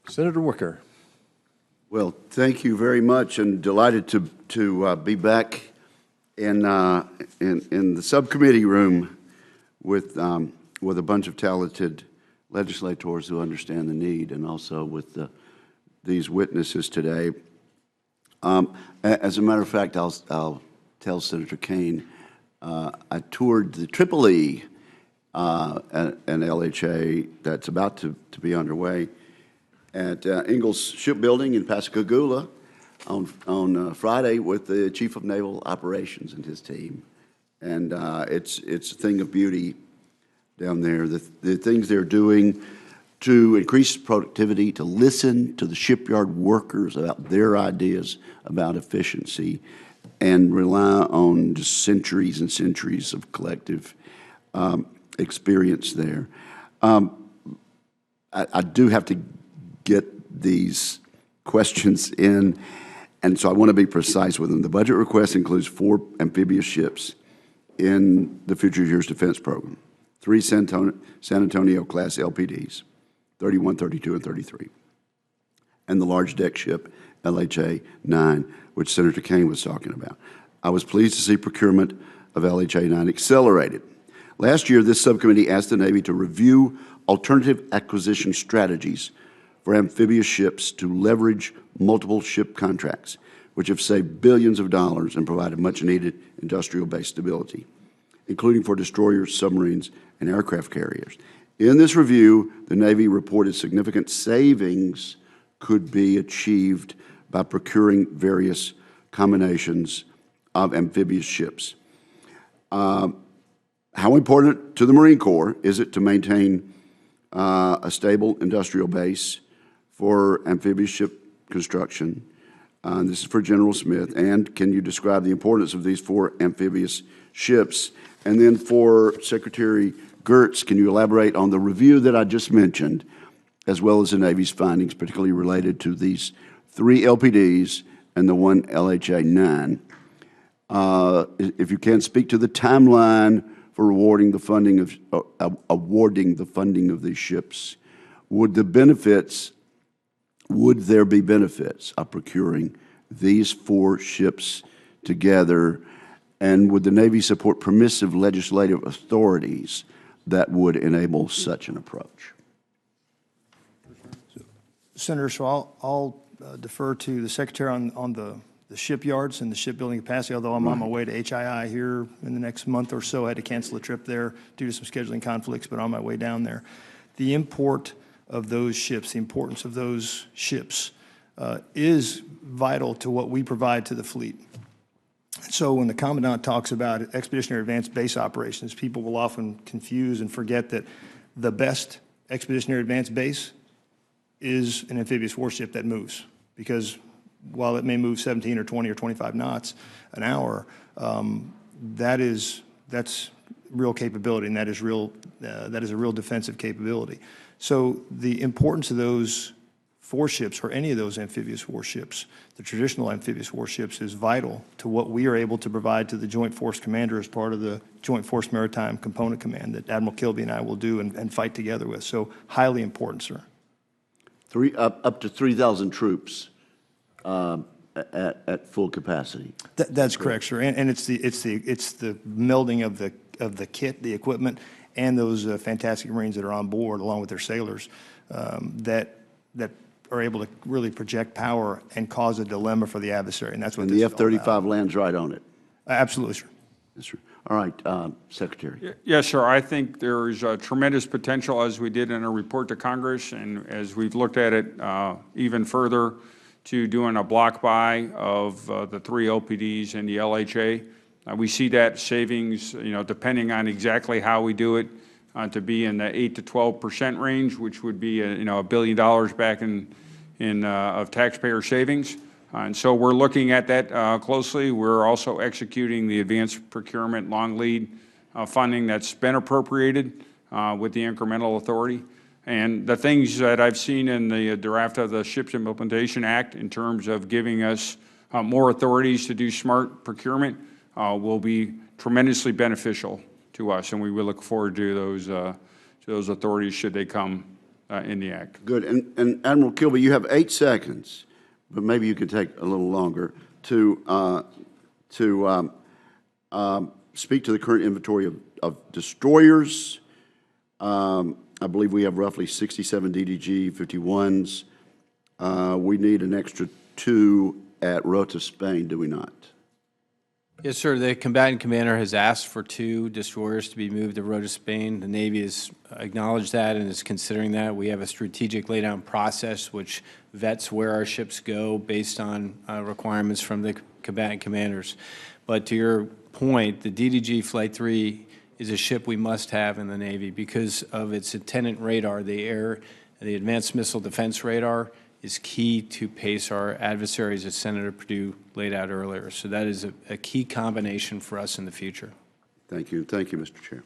Senator Wicker. Well, thank you very much, and delighted to be back in the subcommittee room with a bunch of talented legislators who understand the need, and also with these witnesses today. As a matter of fact, I'll tell Senator Kane, I toured the Tripoli an LHA that's about to be underway at Ingalls Shipbuilding in Pascagoula on Friday with the Chief of Naval Operations and his team. And it's a thing of beauty down there. The things they're doing to increase productivity, to listen to the shipyard workers about their ideas about efficiency, and rely on just centuries and centuries of collective experience there. I do have to get these questions in, and so I want to be precise with them. The budget request includes 4 amphibious ships in the Future Years Defense Program, 3 San Antonio-class LPDs, 31, 32, and 33, and the large deck ship LHA-9, which Senator Kane was talking about. I was pleased to see procurement of LHA-9 accelerated. Last year, this subcommittee asked the Navy to review alternative acquisition strategies for amphibious ships to leverage multiple ship contracts, which have saved billions of dollars and provided much-needed industrial base stability, including for destroyers, submarines, and aircraft carriers. In this review, the Navy reported significant savings could be achieved by procuring various combinations of amphibious ships. How important to the Marine Corps is it to maintain a stable industrial base for amphibious ship construction? This is for General Smith. And can you describe the importance of these 4 amphibious ships? And then for Secretary Gertz, can you elaborate on the review that I just mentioned, as well as the Navy's findings, particularly related to these 3 LPDs and the 1 LHA-9? If you can, speak to the timeline for awarding the funding of these ships. Would there be benefits of procuring these 4 ships together? And would the Navy support permissive legislative authorities that would enable such an approach? Senator, so I'll defer to the Secretary on the shipyards and the shipbuilding capacity, although I'm on my way to HII here in the next month or so. I had to cancel a trip there due to some scheduling conflicts, but on my way down there. The import of those ships, the importance of those ships is vital to what we provide to the fleet. So when the Commandant talks about expeditionary advanced base operations, people will often confuse and forget that the best expeditionary advanced base is an amphibious warship that moves, because while it may move 17 or 20 or 25 knots an hour, that's real capability, and that is a real defensive capability. So the importance of those 4 ships, or any of those amphibious warships, the traditional amphibious warships, is vital to what we are able to provide to the Joint Force Commander as part of the Joint Force Maritime Component Command that Admiral Kilby and I will do and fight together with. So highly important, sir. Up to 3,000 troops at full capacity. That's correct, sir. And it's the melding of the kit, the equipment, and those fantastic Marines that are on board, along with their sailors, that are able to really project power and cause a dilemma for the adversary. And that's what. And the F-35 lands right on it. Absolutely, sir. Yes, sir. All right, Secretary. Yes, sir. I think there is tremendous potential, as we did in a report to Congress, and as we've looked at it even further, to doing a block buy of the 3 LPDs and the LHA. We see that savings, depending on exactly how we do it, to be in the 8 to 12% range, which would be $1 billion back of taxpayer savings. And so we're looking at that closely. We're also executing the advanced procurement long lead funding that's been appropriated with the incremental authority. And the things that I've seen in the draft of the Ships Implementation Act in terms of giving us more authorities to do smart procurement will be tremendously beneficial to us, and we will look forward to those authorities should they come in the act. Good. And Admiral Kilby, you have 8 seconds, but maybe you could take a little longer to speak to the current inventory of destroyers. I believe we have roughly 67 DDG 51s. We need an extra 2 at Rota, Spain, do we not? Yes, sir. The combatant commander has asked for 2 destroyers to be moved to Rota, Spain. The Navy has acknowledged that and is considering that. We have a strategic laydown process which vets where our ships go based on requirements from the combatant commanders. But to your point, the DDG Flight 3 is a ship we must have in the Navy because of its attendant radar. The Advanced Missile Defense Radar is key to pace our adversaries, as Senator Perdue laid out earlier. So that is a key combination for us in the future. Thank you. Thank you, Mr. Chair.